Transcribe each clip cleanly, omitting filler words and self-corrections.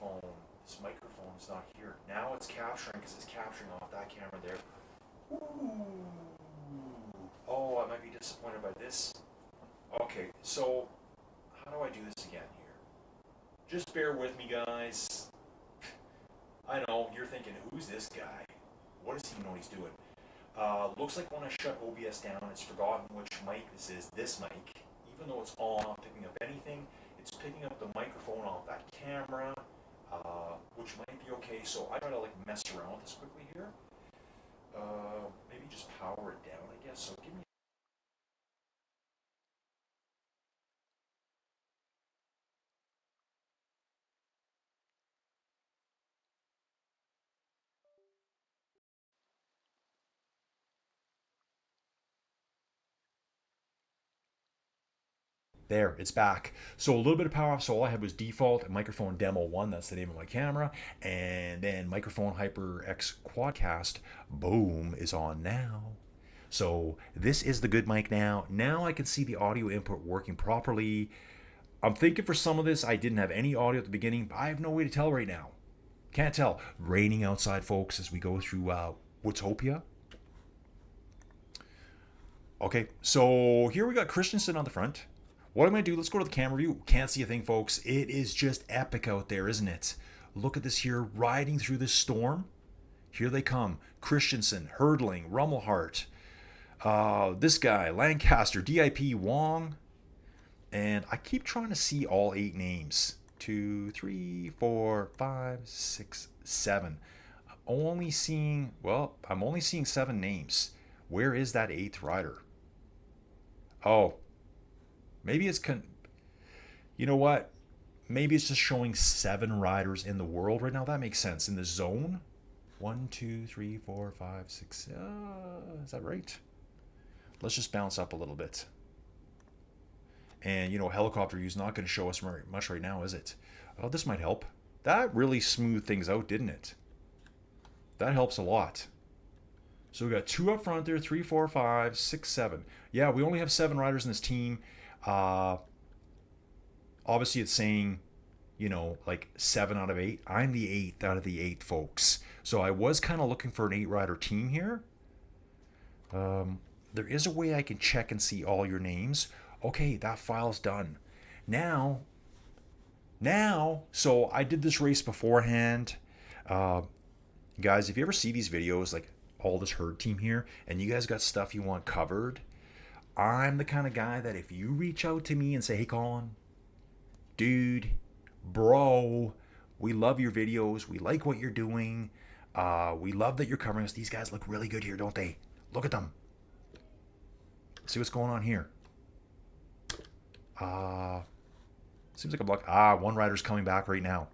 microphone. This microphone is not here. Now it's capturing because it's capturing off that camera there. Ooh. Oh, I might be disappointed by this. Okay, so how do I do this again here? Just bear with me, guys. I know, you're thinking, who's this guy? What does he know he's doing? Looks like when I shut OBS down, it's forgotten which mic this is. This mic, even though it's on, not picking up anything, it's picking up the microphone off that camera, which might be okay. So I gotta like mess around with this quickly here. Maybe just power it down, I guess. So give me. There, it's back. So a little bit of power off. So all I had was default microphone demo 1. That's the name of my camera. And then microphone HyperX Quadcast, boom, is on now. So this is the good mic now. Now I can see the audio input working properly. I'm thinking for some of this, I didn't have any audio at the beginning, but I have no way to tell right now. Can't tell. Raining outside, folks, as we go through Woodtopia. Okay, so here we got Christensen on the front. What I'm going to do, let's go to the camera view. Can't see a thing, folks. It is just epic out there, isn't it? Look at this here, riding through this storm. Here they come. Christensen, Herdling, Rummelhart. This guy, Lancaster, DIP, Wong. And I keep trying to see all 8 names. 2, 3, 4, 5, 6, 7. I'm only seeing 7 names. Where is that 8th rider? Oh, maybe it's you know what? Maybe it's just showing 7 riders in the world right now. That makes sense. In the zone. 1, 2, 3, 4, 5, 6. Is that right? Let's just bounce up a little bit. And, helicopter view is not going to show us very much right now, is it? Oh, this might help. That really smoothed things out, didn't it? That helps a lot. So we got 2 up front there, 3, 4, 5, 6, 7. Yeah, we only have 7 riders in this team. Obviously, it's saying, like 7 out of 8. I'm the 8th out of the 8, folks. So I was kind of looking for an 8-rider team here. There is a way I can check and see all your names. Okay, that file's done. Now, so I did this race beforehand. Guys, if you ever see these videos, like all this herd team here, and you guys got stuff you want covered, I'm the kind of guy that if you reach out to me and say, hey, Colin, dude, bro, we love your videos. We like what you're doing. We love that you're covering us. These guys look really good here, don't they? Look at them. See what's going on here. Seems like a block. One rider's coming back right now.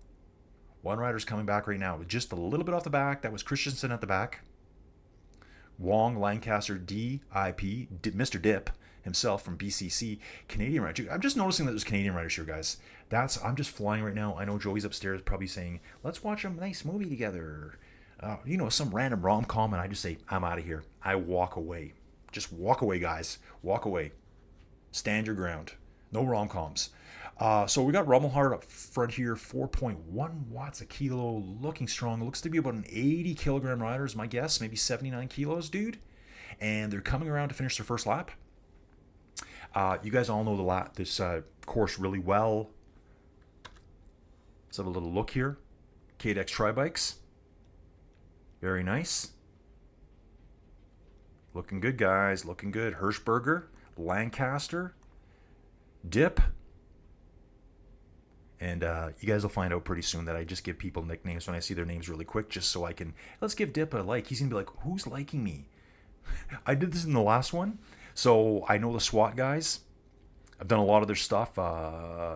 With just a little bit off the back. That was Christensen at the back. Wong, Lancaster, DIP, Mr. Dip himself from BCC, Canadian rider. I'm just noticing that there's Canadian riders here, guys. I'm just flying right now. I know Joey's upstairs probably saying, let's watch a nice movie together. Some random rom-com, and I just say, I'm out of here. I walk away. Just walk away, guys. Walk away. Stand your ground. No rom-coms. So we got Rummelhart up front here, 4.1 watts a kilo, looking strong. Looks to be about an 80 kilogram rider is my guess, maybe 79 kilos, dude. And they're coming around to finish their first lap. You guys all know this course really well. Let's have a little look here. KDX Tri-Bikes. Very nice. Looking good, guys. Looking good. Hirschberger, Lancaster, Dip. And you guys will find out pretty soon that I just give people nicknames when I see their names really quick, just so I can, let's give Dip a like. He's going to be like, who's liking me? I did this in the last one. So I know the SWAT guys. I've done a lot of their stuff,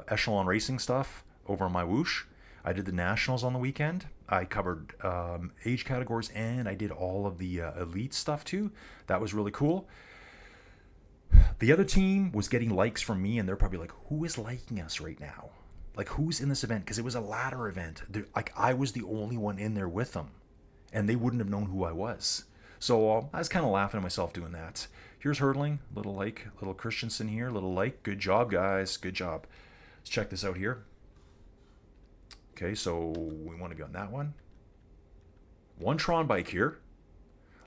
Echelon Racing stuff over on my Whoosh. I did the Nationals on the weekend. I covered age categories, and I did all of the elite stuff too. That was really cool. The other team was getting likes from me, and they're probably like, who is liking us right now? Like, who's in this event? Because it was a ladder event. Like, I was the only one in there with them, and they wouldn't have known who I was. So I was kind of laughing at myself doing that. Here's Herdling, little like, little Christensen here, little like. Good job, guys. Good job. Let's check this out here. Okay, so we want to be on that one. One Tron bike here.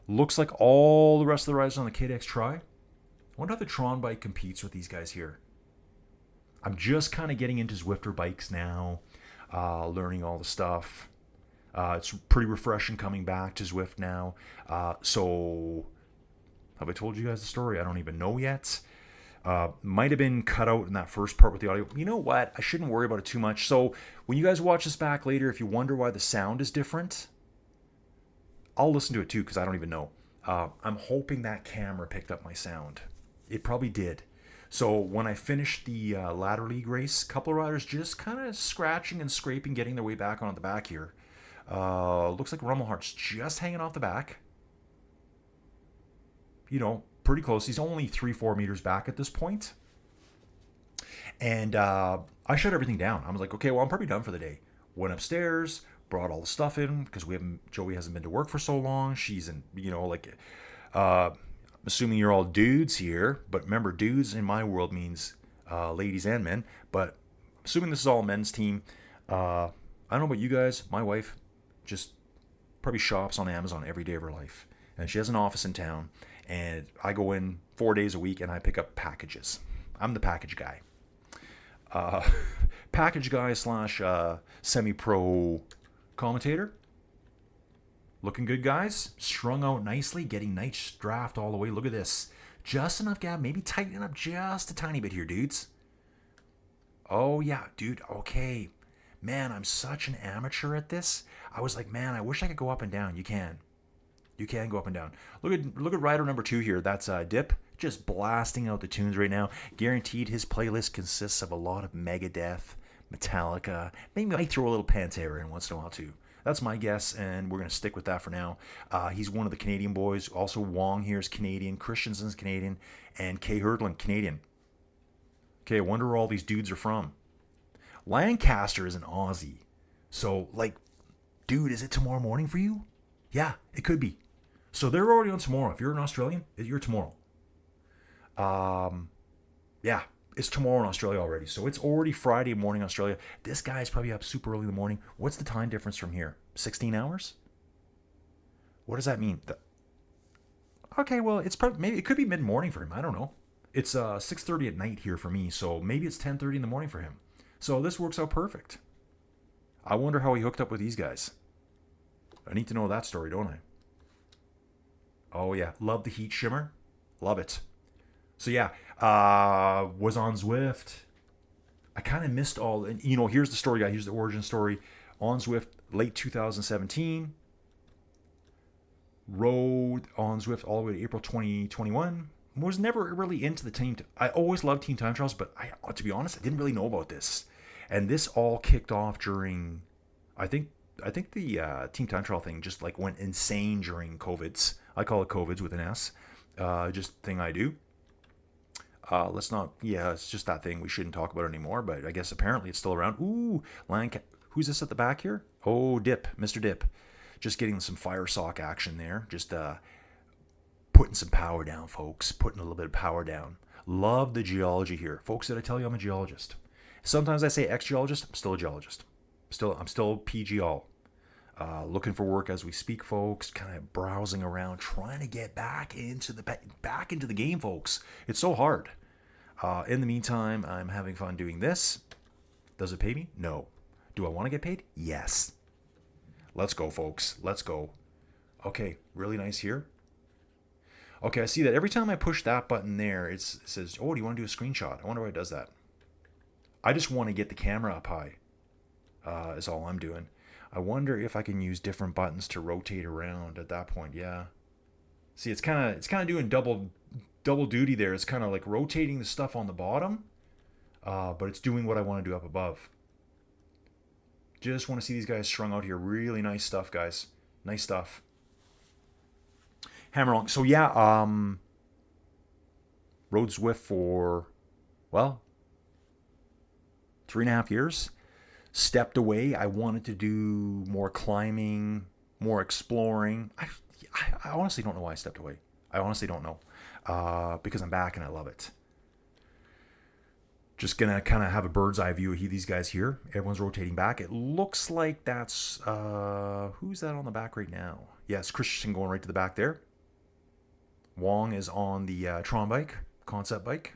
Looks like all the rest of the rides on the KDX Tri. I wonder how the Tron bike competes with these guys here. I'm just kind of getting into Zwifter bikes now, learning all the stuff. It's pretty refreshing coming back to Zwift now. So, have I told you guys the story? I don't even know yet. Might have been cut out in that first part with the audio. You know what? I shouldn't worry about it too much. So, when you guys watch this back later, if you wonder why the sound is different, I'll listen to it too because I don't even know. I'm hoping that camera picked up my sound. It probably did. So when I finished the ladder league race, a couple of riders just kind of scratching and scraping, getting their way back on the back here. Looks like Rummelhart's just hanging off the back. You know, pretty close. He's only 3-4 meters back at this point. And I shut everything down. I was like, okay, well, I'm probably done for the day. Went upstairs, brought all the stuff in because Joey hasn't been to work for so long. She's in, assuming you're all dudes here, but remember, dudes in my world means ladies and men. But assuming this is all a men's team, I don't know about you guys. My wife just probably shops on Amazon every day of her life, and she has an office in town. And I go in 4 days a week and I pick up packages. I'm the package guy. Package guy / semi-pro commentator. Looking good, guys. Strung out nicely. Getting nice draft all the way. Look at this. Just enough gap. Maybe tighten up just a tiny bit here, dudes. Oh, yeah, dude. Okay. Man, I'm such an amateur at this. I was like, man, I wish I could go up and down. You can. You can go up and down. Look at rider number 2 here. That's Dip. Just blasting out the tunes right now. Guaranteed his playlist consists of a lot of Megadeth, Metallica. Maybe I throw a little Pantera in once in a while too. That's my guess, and we're going to stick with that for now. He's one of the Canadian boys. Also, Wong here is Canadian. Christensen's Canadian. And Kay Herdland, Canadian. Okay, I wonder where all these dudes are from. Lancaster is an Aussie. So, dude, is it tomorrow morning for you? Yeah, it could be. So they're already on tomorrow. If you're an Australian, you're tomorrow. Yeah, it's tomorrow in Australia already. So it's already Friday morning Australia. This guy's probably up super early in the morning. What's the time difference from here? 16 hours? What does that mean? Okay, well, it's probably, maybe it could be mid-morning for him. I don't know. It's 6:30 at night here for me, so maybe it's 10:30 in the morning for him. So this works out perfect. I wonder how he hooked up with these guys. I need to know that story, don't I? Oh, yeah. Love the heat shimmer. Love it. So, yeah. Was on Zwift. I kind of missed all... And, here's the story, guy. Here's the origin story. On Zwift, late 2017. Rode on Zwift all the way to April 2021. Was never really into the team. I always loved team time trials, but to be honest, I didn't really know about this. And this all kicked off during... I think the team time trial thing just went insane during COVIDs. I call it COVIDs with an S. Just thing I do. Let's not. Yeah, it's just that thing. We shouldn't talk about it anymore. But I guess apparently it's still around. Ooh, who's this at the back here? Oh, Dip, Mr. Dip. Just getting some fire sock action there. Just putting some power down, folks. Putting a little bit of power down. Love the geology here, folks. Did I tell you I'm a geologist? Sometimes I say ex-geologist. I'm still a geologist. I'm still PG all. Looking for work as we speak, folks. Kind of browsing around, trying to get back into the game, folks. It's so hard. In the meantime, I'm having fun doing this. Does it pay me? No. Do I want to get paid? Yes. Let's go, folks. Let's go. Okay, really nice here. Okay, I see that every time I push that button there, it says, "Oh, do you want to do a screenshot?" I wonder why it does that. I just want to get the camera up high. Is all I'm doing. I wonder if I can use different buttons to rotate around at that point. Yeah. See, it's kind of doing double duty there. It's kind of like rotating the stuff on the bottom, but it's doing what I want to do up above. Just want to see these guys strung out here. Really nice stuff, guys. Nice stuff. Hammer on. So yeah, rode Zwift for 3.5 years. Stepped away. I wanted to do more climbing, more exploring. I honestly don't know why I stepped away. I honestly don't know. Because I'm back and I love it. Just gonna kind of have a bird's eye view of these guys here. Everyone's rotating back. It looks like that's who's that on the back right now? Yes, Christensen going right to the back there. Wong is on the Tron bike, concept bike.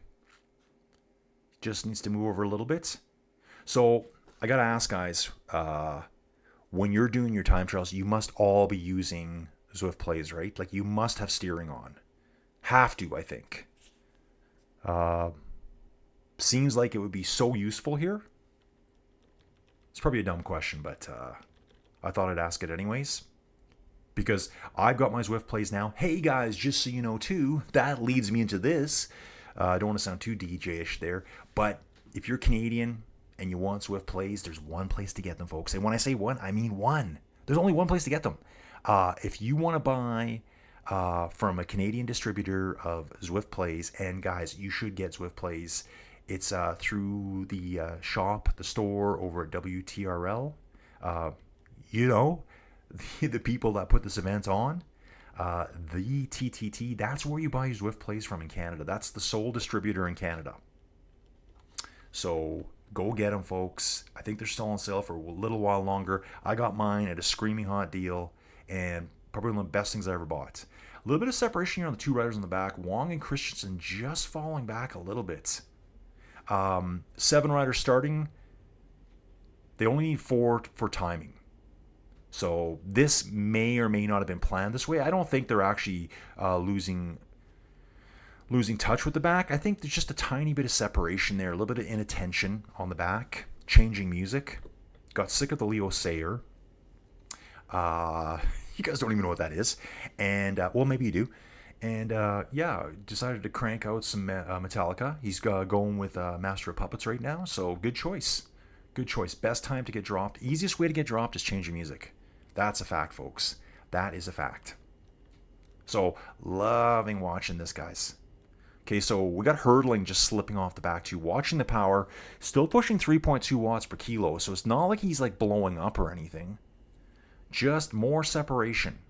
Just needs to move over a little bit. So I gotta ask, guys, when you're doing your time trials, you must all be using Zwift plays, right? Like you must have steering on. Have to, I think. Seems like it would be so useful here. It's probably a dumb question, but I thought I'd ask it anyways. Because I've got my Zwift plays now. Hey guys, just so you know too, that leads me into this. I don't want to sound too DJ-ish there, but if you're Canadian and you want Zwift plays, there's one place to get them, folks. And when I say one, I mean one. There's only one place to get them. If you want to buy from a Canadian distributor of Zwift plays, and guys, you should get Zwift plays. It's through the shop, the store over at WTRL. You know, the people that put this event on. The TTT, that's where you buy your Zwift plays from in Canada. That's the sole distributor in Canada. So go get them, folks. I think they're still on sale for a little while longer. I got mine at a screaming hot deal, and probably one of the best things I ever bought. A little bit of separation here on the two riders in the back. Wong and Christensen just falling back a little bit. 7 riders starting. They only need 4 for timing. So this may or may not have been planned this way. I don't think they're actually losing touch with the back. I think there's just a tiny bit of separation there, a little bit of inattention on the back, changing music. Got sick of the Leo Sayer. You guys don't even know what that is. And, well, maybe you do. And, yeah, decided to crank out some Metallica. He's going with Master of Puppets right now, so good choice. Good choice. Best time to get dropped. Easiest way to get dropped is changing music. That's a fact, folks. That is a fact. So, loving watching this, guys. Okay, so we got hurdling just slipping off the back too. Watching the power, still pushing 3.2 watts per kilo. So it's not like he's like blowing up or anything. Just more separation.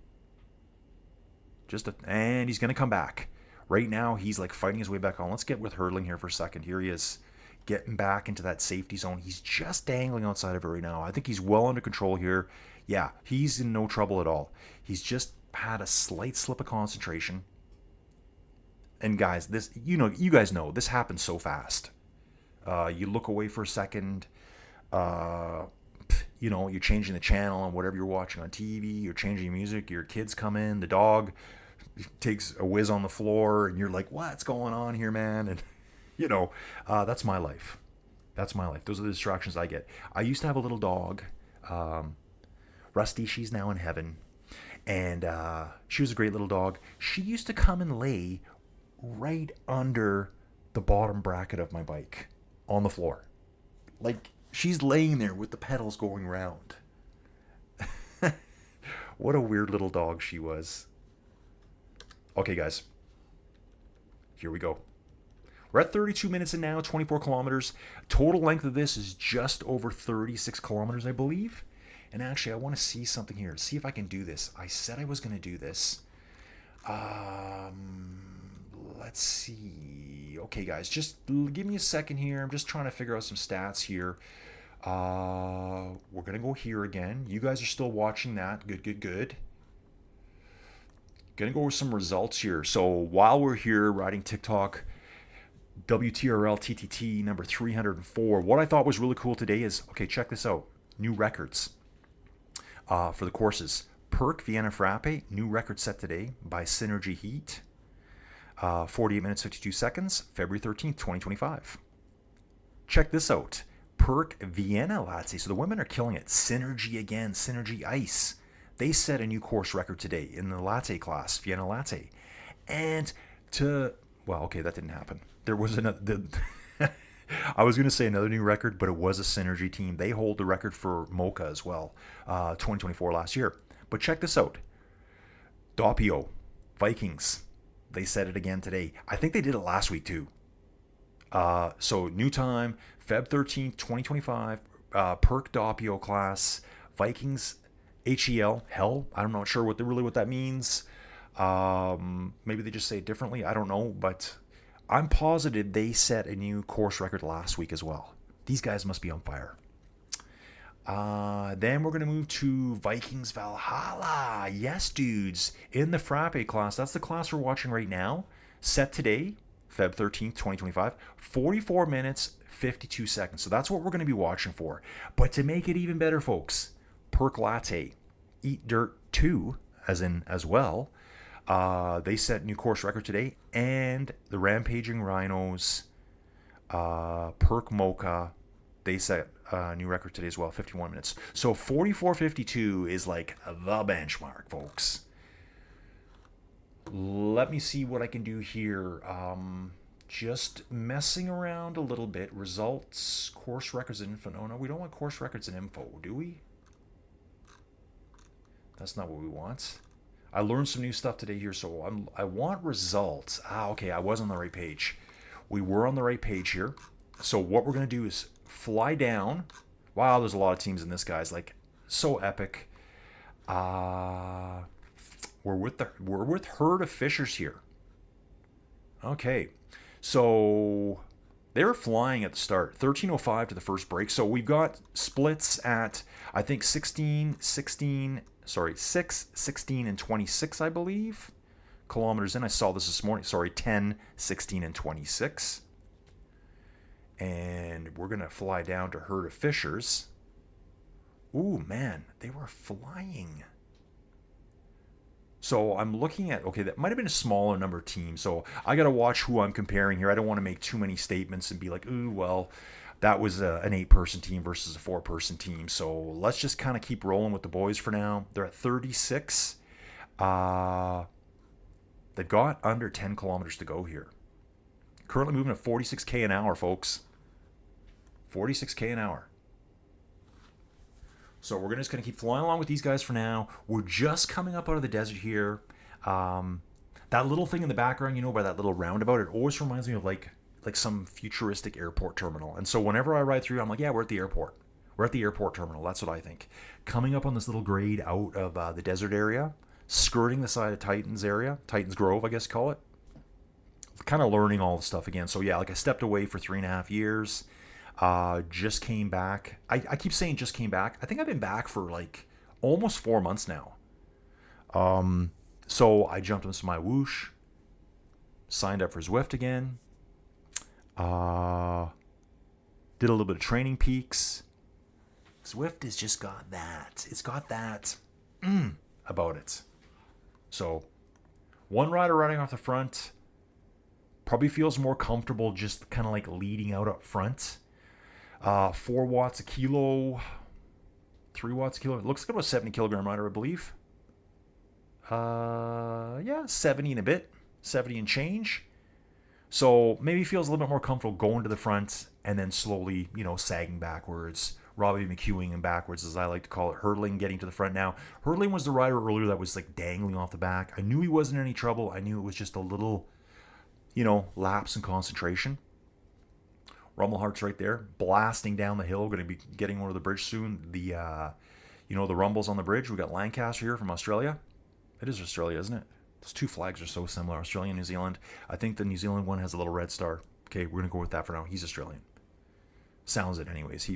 And he's going to come back. Right now, he's like fighting his way back on. Let's get with hurdling here for a second. Here he is, getting back into that safety zone. He's just dangling outside of it right now. I think he's well under control here. Yeah, he's in no trouble at all. He's just had a slight slip of concentration. And guys, this, you guys know this happens so fast. You look away for a second. You're changing the channel on whatever you're watching on TV. You're changing music. Your kids come in. The dog takes a whiz on the floor, and you're like, "What's going on here, man?" And that's my life. That's my life. Those are the distractions I get. I used to have a little dog, Rusty. She's now in heaven, and she was a great little dog. She used to come and lay right under the bottom bracket of my bike on the floor. Like, she's laying there with the pedals going round. What a weird little dog she was. Okay, guys. Here we go. We're at 32 minutes in now, 24 kilometers. Total length of this is just over 36 kilometers, I believe. And actually, I want to see something here. See if I can do this. I said I was going to do this. Let's see. Okay, guys, just give me a second here. I'm just trying to figure out some stats here. We're going to go here again. You guys are still watching that. Good. Going to go over some results here. So while we're here riding TikTok, WTRL TTT number 304, what I thought was really cool today is, okay, check this out. New records for the courses. Perk Vienna Frappe, new record set today by Synergy Heat. 48 minutes, 52 seconds, February 13th, 2025. Check this out. Perk Vienna Latte. So the women are killing it. Synergy again. Synergy Ice. They set a new course record today in the latte class, Vienna Latte. And okay, that didn't happen. There was another... I was going to say another new record, but it was a Synergy team. They hold the record for Mocha as well, 2024 last year. But check this out. Doppio, Vikings. They said it again today. I think they did it last week too. So new time, Feb 13th, 2025. Perk Doppio class, Vikings, HEL, hell. I'm not sure what that means. Maybe they just say it differently. I don't know, but I'm positive they set a new course record last week as well. These guys must be on fire. Then we're going to move to Vikings Valhalla. Yes, dudes. In the Frappe class, that's the class we're watching right now. Set today, Feb 13th, 2025. 44 minutes, 52 seconds. So that's what we're going to be watching for. But to make it even better, folks, Perk Latte, Eat Dirt 2, as well. They set new course record today. And the Rampaging Rhinos, Perk Mocha, they set new record today as well, 51 minutes. So 44:52 is like the benchmark, folks. Let me see what I can do here. Just messing around a little bit. Results, course records, and info. No, we don't want course records and info, do we? That's not what we want. I learned some new stuff today here, so I want results. Okay, I was on the right page. We were on the right page here. So what we're going to do is fly down. Wow, there's a lot of teams in this, guys. Like, so epic. We're with Herd of Fishers here. Okay, so they were flying at the start. 13:05 to the first break. So we've got splits at, I think, 6, 16, and 26, I believe, kilometers in. I saw this morning. 10, 16, and 26. And we're going to fly down to Herd of Fishers. Ooh, man, they were flying. So I'm looking at, okay, that might have been a smaller number of teams. So I got to watch who I'm comparing here. I don't want to make too many statements and be like, ooh, well, that was an 8-person team versus a 4-person team. So let's just kind of keep rolling with the boys for now. They're at 36. They've got under 10 kilometers to go here. Currently moving at 46K an hour, folks. 46K an hour. So we're just going to keep flying along with these guys for now. We're just coming up out of the desert here. That little thing in the background, by that little roundabout, it always reminds me of like some futuristic airport terminal. And so whenever I ride through, I'm like, yeah, we're at the airport. We're at the airport terminal. That's what I think. Coming up on this little grade out of the desert area, skirting the side of Titans Grove, I guess you call it. Kind of learning all the stuff again. So yeah, like I stepped away for 3.5 years. Just came back. I keep saying just came back. I think I've been back for like almost 4 months now. So I jumped into my whoosh, signed up for Zwift again. Did a little bit of training peaks. Zwift has just got that. It's got that about it. So one rider riding off the front probably feels more comfortable just kind of like leading out up front. 4 watts a kilo, 3 watts a kilo. It looks like about 70 kilogram rider, I believe. 70 and a bit, 70 and change. So maybe feels a little bit more comfortable going to the front and then slowly, sagging backwards, Robbie McEwing and backwards, as I like to call it, hurdling, getting to the front now. Hurdling was the rider earlier that was like dangling off the back. I knew he wasn't in any trouble. I knew it was just a little, lapse in concentration. Rumblehart's right there, blasting down the hill. Going to be getting over the bridge soon. The Rumbles on the bridge. We got Lancaster here from Australia. It is Australia, isn't it? Those two flags are so similar, Australia and New Zealand. I think the New Zealand one has a little red star. Okay, we're going to go with that for now. He's Australian. Sounds it anyways.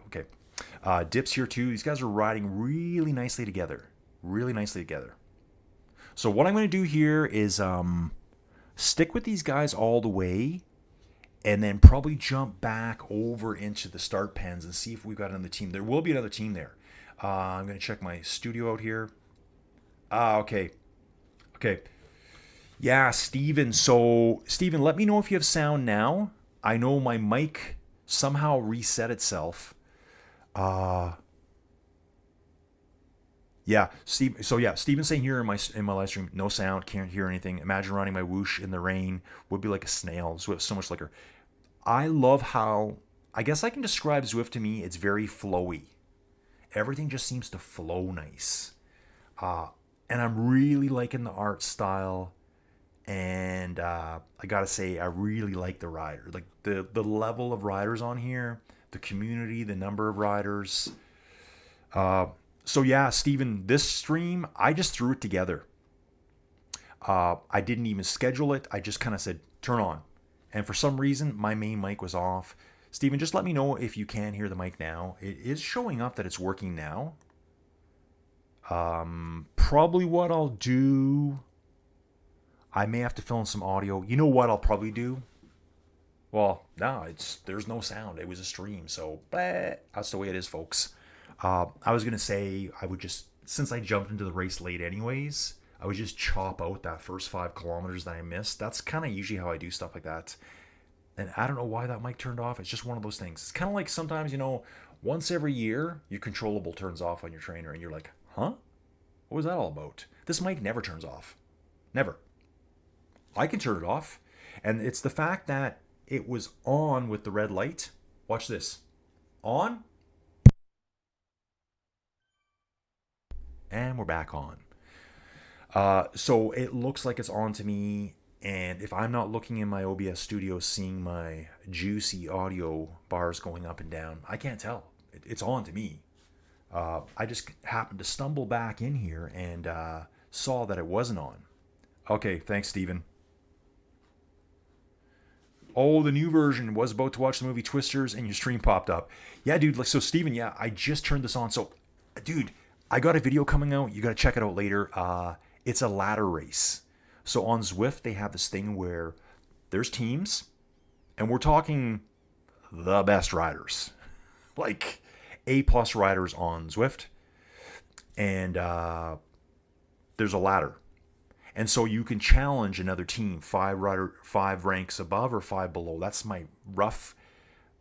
Okay. Dips here too. These guys are riding really nicely together. So what I'm going to do here is stick with these guys all the way and then probably jump back over into the start pens and see if we've got another team. There will be another team there. I'm going to check my studio out here. Okay. Yeah, Steven. So, Steven, let me know if you have sound now. I know my mic somehow reset itself. Yeah, Steve. So yeah, Steven's saying here in my live stream, no sound, can't hear anything. Imagine riding my whoosh in the rain. Would be like a snail. Zwift so much slicker. I love how, I guess I can describe Zwift to me. It's very flowy. Everything just seems to flow nice. And I'm really liking the art style. And I gotta say, I really like the rider. Like the level of riders on here, the community, the number of riders. So yeah, Steven, this stream, I just threw it together. I didn't even schedule it. I just kind of said, turn on. And for some reason, my main mic was off. Steven, just let me know if you can hear the mic now. It is showing up that it's working now. Probably what I'll do, I may have to fill in some audio. You know what I'll probably do? Well, no, there's no sound. It was a stream, so that's the way it is, folks. I was gonna say I would just, since I jumped into the race late anyways, I would just chop out that first 5 kilometers that I missed. That's kind of usually how I do stuff like that. And I don't know why that mic turned off. It's just one of those things. It's kind of like sometimes, once every year, your controllable turns off on your trainer, and you're like, huh? What was that all about? This mic never turns off. Never. I can turn it off. And it's the fact that it was on with the red light. Watch this. On. And we're back on. So it looks like it's on to me. And if I'm not looking in my OBS studio, seeing my juicy audio bars going up and down, I can't tell. It's on to me. I just happened to stumble back in here and saw that it wasn't on. Okay, thanks, Steven. Oh, the new version. Was about to watch the movie Twisters and your stream popped up. Yeah, dude. So, Steven, yeah, I just turned this on. So, dude, I got a video coming out. You got to check it out later. It's a ladder race. So on Zwift, they have this thing where there's teams, and we're talking the best riders, like A+ riders on Zwift, and there's a ladder. And so you can challenge another team, 5 ranks above or 5 below. That's my rough,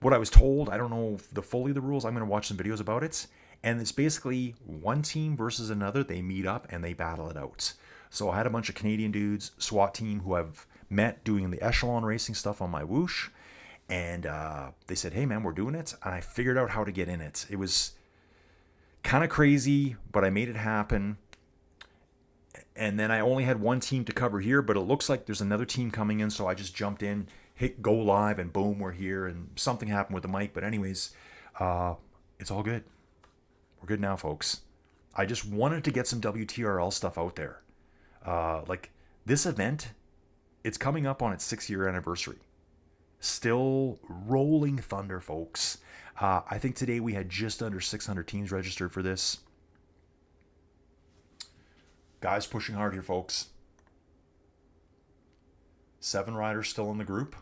what I was told. I don't know the rules. I'm going to watch some videos about it. And it's basically one team versus another. They meet up and they battle it out. So I had a bunch of Canadian dudes, SWAT team, who I've met doing the echelon racing stuff on my whoosh. And they said, hey, man, we're doing it. And I figured out how to get in it. It was kind of crazy, but I made it happen. And then I only had one team to cover here, but it looks like there's another team coming in. So I just jumped in, hit go live, and boom, we're here. And something happened with the mic. But anyways, it's all good. We're good now, folks. I just wanted to get some WTRL stuff out there. Like this event, it's coming up on its 6-year anniversary. Still rolling thunder, folks. I think today we had just under 600 teams registered for this. Guys pushing hard here, folks. 7 riders still in the group.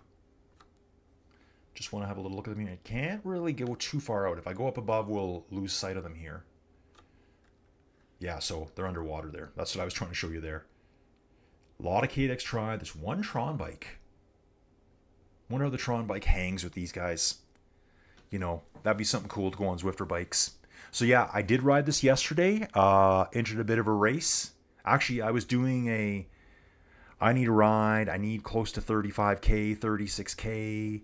Just want to have a little look at them. I can't really go too far out. If I go up above, we'll lose sight of them here. Yeah, so they're underwater there. That's what I was trying to show you there. A lot of KDX Tri. There's one Tron bike. Wonder how the Tron bike hangs with these guys. That'd be something cool to go on Zwifter bikes. So yeah, I did ride this yesterday. Entered a bit of a race. Actually, I was doing I need a ride. I need close to 35K, 36K.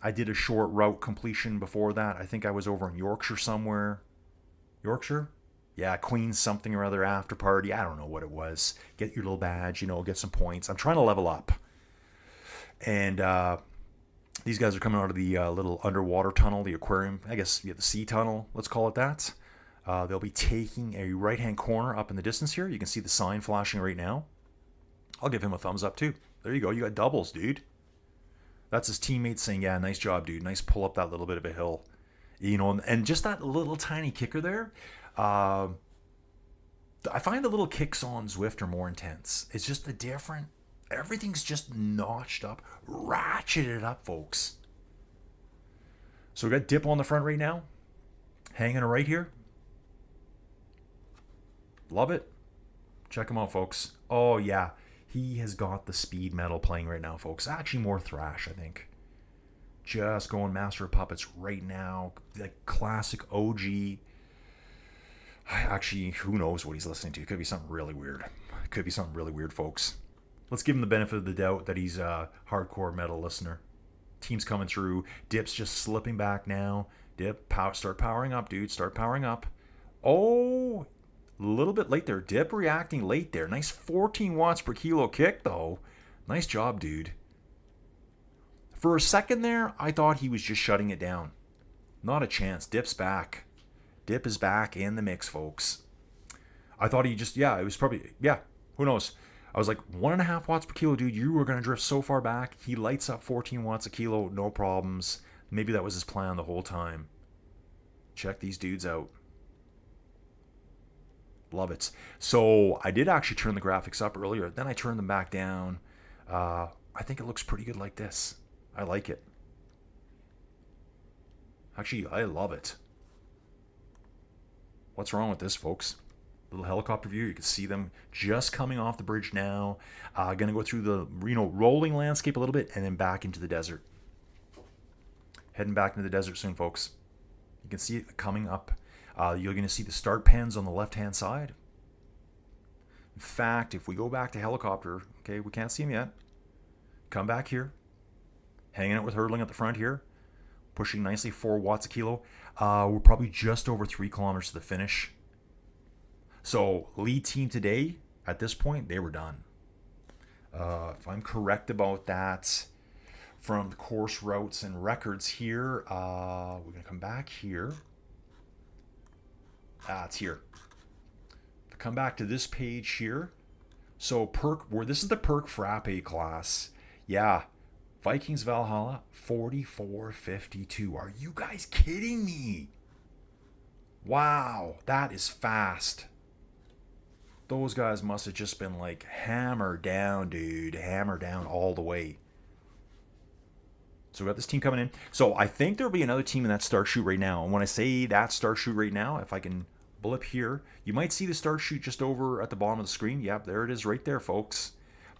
I did a short route completion before that. I think I was over in Yorkshire somewhere. Yorkshire? Yeah, Queen's something or other after party. I don't know what it was. Get your little badge, get some points. I'm trying to level up. And these guys are coming out of the little underwater tunnel, the aquarium, I guess, the sea tunnel, let's call it that. They'll be taking a right-hand corner up in the distance here. You can see the sign flashing right now. I'll give him a thumbs up too. There you go. You got doubles, dude. That's his teammates saying, yeah, nice job, dude. Nice pull up that little bit of a hill. And just that little tiny kicker there. I find the little kicks on Zwift are more intense. It's just the different. Everything's just notched up, ratcheted up, folks. So we got Dip on the front right now. Hanging right here. Love it. Check him out, folks. Oh, yeah. He has got the speed metal playing right now, folks. Actually, more thrash, I think. Just going Master of Puppets right now. The classic OG. Actually, who knows what he's listening to? It could be something really weird. It could be something really weird, folks. Let's give him the benefit of the doubt that he's a hardcore metal listener. Team's coming through. Dip's just slipping back now. Dip, start powering up, dude. Start powering up. Oh, a little bit late there. Dip reacting late there. Nice 14 watts per kilo kick, though. Nice job, dude. For a second there, I thought he was just shutting it down. Not a chance. Dip's back. Dip is back in the mix, folks. I thought he just, it was probably, who knows. I was like, 1.5 watts per kilo, dude. You were going to drift so far back. He lights up 14 watts a kilo, no problems. Maybe that was his plan the whole time. Check these dudes out. Love it. So I did actually turn the graphics up earlier. Then I turned them back down. I think it looks pretty good like this. I like it. Actually, I love it. What's wrong with this, folks? Little helicopter view. You can see them just coming off the bridge now. Gonna go through the rolling landscape a little bit and then back into the desert. Heading back into the desert soon, folks. You can see it coming up. You're gonna see the start pens on the left-hand side. In fact, if we go back to helicopter, okay, we can't see them yet. Come back here. Hanging out with hurdling at the front here. Pushing nicely 4 watts a kilo. We're probably just over 3 kilometers to the finish. So lead team today, at this point, they were done. If I'm correct about that, from the course routes and records here, we're going to come back here. It's here. Come back to this page here. So this is the Perk Frappe class. Yeah. Vikings Valhalla 44:52. Are you guys kidding me? Wow, that is fast. Those guys must have just been like hammer down, dude. Hammer down all the way. So we got this team coming in. So I think there'll be another team in that start shoot right now. And when I say that start shoot right now, if I can blip here, you might see the start shoot just over at the bottom of the screen. Yep, there it is right there, folks.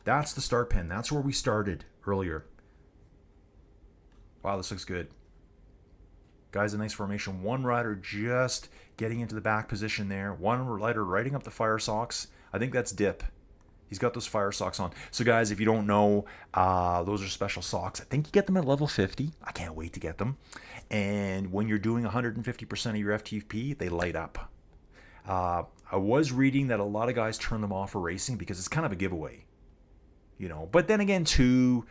That's the start pin. That's where we started earlier. Wow, this looks good. Guys, a nice formation. One rider just getting into the back position there. One rider riding up the fire socks. I think that's Dip. He's got those fire socks on. So guys, if you don't know, those are special socks. I think you get them at level 50. I can't wait to get them. And when you're doing 150% of your FTP, they light up. I was reading that a lot of guys turn them off for racing because it's kind of a giveaway. But then again, too,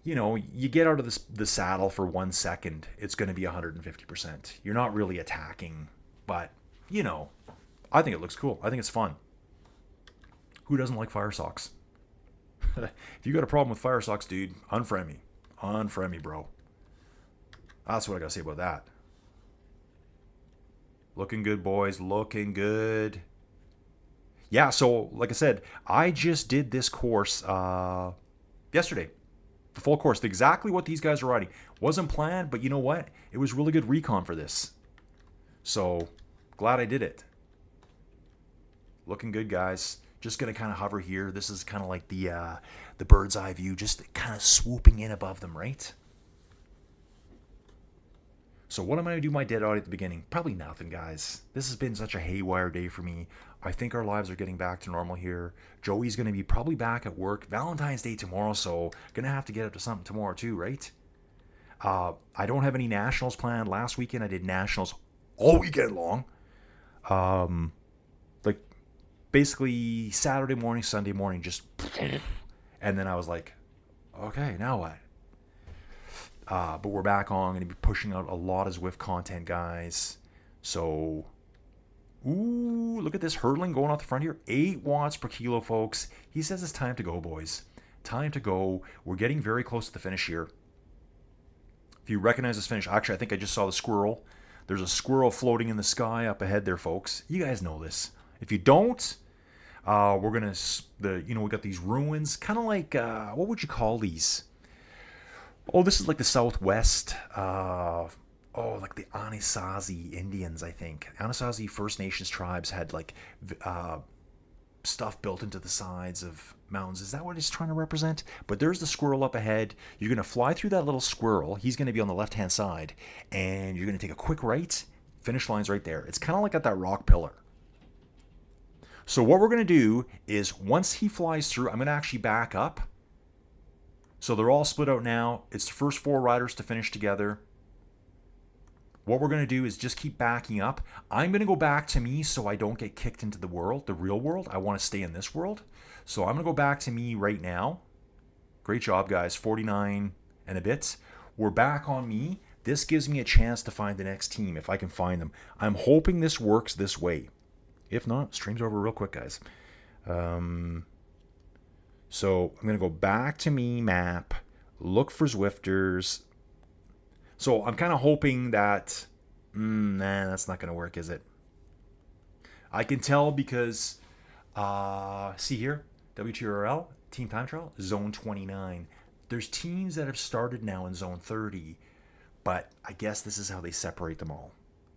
you get out of the saddle for 1 second, it's going to be 150%. You're not really attacking, but, I think it looks cool. I think it's fun. Who doesn't like fire socks? If you got a problem with fire socks, dude, unfriend me. Unfriend me, bro. That's what I got to say about that. Looking good, boys. Looking good. Yeah, so, like I said, I just did this course yesterday. The full course, exactly what these guys are riding. Wasn't planned, but you know what? It was really good recon for this. So, glad I did it. Looking good, guys. Just going to kind of hover here. This is kind of like the bird's eye view, just kind of swooping in above them, right? So what am I going to do my dead audit at the beginning? Probably nothing, guys. This has been such a haywire day for me. I think our lives are getting back to normal here. Joey's going to be probably back at work. Valentine's Day tomorrow, so going to have to get up to something tomorrow too, right? I don't have any nationals planned. Last weekend I did nationals all weekend long. Like basically Saturday morning, Sunday morning, just... And then I was like, okay, now what? But we're back on. Going to be pushing out a lot of Zwift content, guys. So, ooh, look at this hurdling going off the front here. 8 watts per kilo, folks. He says it's time to go, boys. Time to go. We're getting very close to the finish here. If you recognize this finish, actually, I think I just saw the squirrel. There's a squirrel floating in the sky up ahead there, folks. You guys know this. If you don't, we're going to, we got these ruins. Kind of like, what would you call these? Oh, this is like the Southwest, like the Anasazi Indians, I think. Anasazi First Nations tribes had like stuff built into the sides of mountains. Is that what it's trying to represent? But there's the squirrel up ahead. You're going to fly through that little squirrel. He's going to be on the left-hand side. And you're going to take a quick right. Finish line's right there. It's kind of like at that rock pillar. So what we're going to do is once he flies through, I'm going to actually back up. So they're all split out now. It's the first 4 riders to finish together. What we're going to do is just keep backing up. I'm going to go back to me so I don't get kicked into the world, the real world. I want to stay in this world. So I'm going to go back to me right now. Great job, guys. 49 and a bit. We're back on me. This gives me a chance to find the next team if I can find them. I'm hoping this works this way. If not, stream's over real quick, guys. So I'm going to go back to me map, look for Zwifters. So I'm kind of hoping that, nah, that's not going to work, is it? I can tell because, see here, WTRL, Team Time Trial, Zone 29. There's teams that have started now in Zone 30, but I guess this is how they separate them all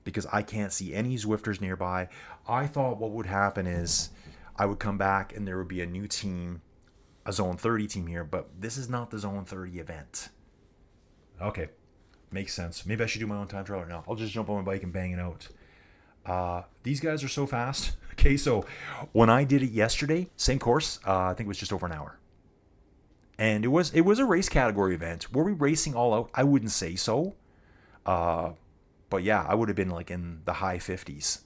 because I can't see any Zwifters nearby. I thought what would happen is I would come back and there would be a new team, a Zone 30 team here, but this is not the Zone 30 event. Okay, makes sense. Maybe I should do my own time trial right now. I'll just jump on my bike and bang it out. These guys are so fast. Okay, so when I did it yesterday, same course, I think it was just over an hour. And it was a race category event. Were we racing all out? I wouldn't say so. But yeah, I would have been like in the high 50s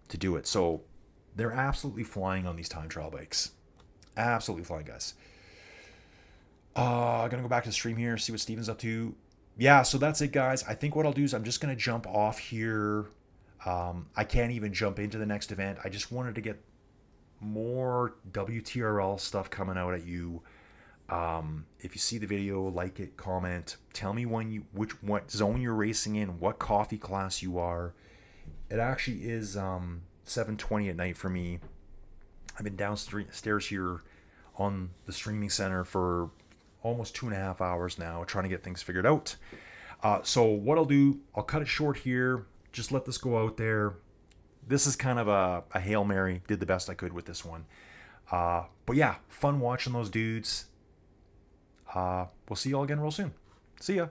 to do it. So they're absolutely flying on these time trial bikes. Absolutely flying, guys. Gonna go back to the stream here, see what Steven's up to. Yeah, so that's it, guys. I think what I'll do is I'm just gonna jump off here. I can't even jump into the next event. I just wanted to get more WTRL stuff coming out at you. If you see the video, like it, comment, tell me what zone you're racing in, what coffee class you are. It actually is 7:20 at night for me. I've been downstairs here on the streaming center for almost 2.5 hours now, trying to get things figured out. So what I'll do, I'll cut it short here. Just let this go out there. This is kind of a Hail Mary. Did the best I could with this one. But yeah, fun watching those dudes. We'll see you all again real soon. See ya.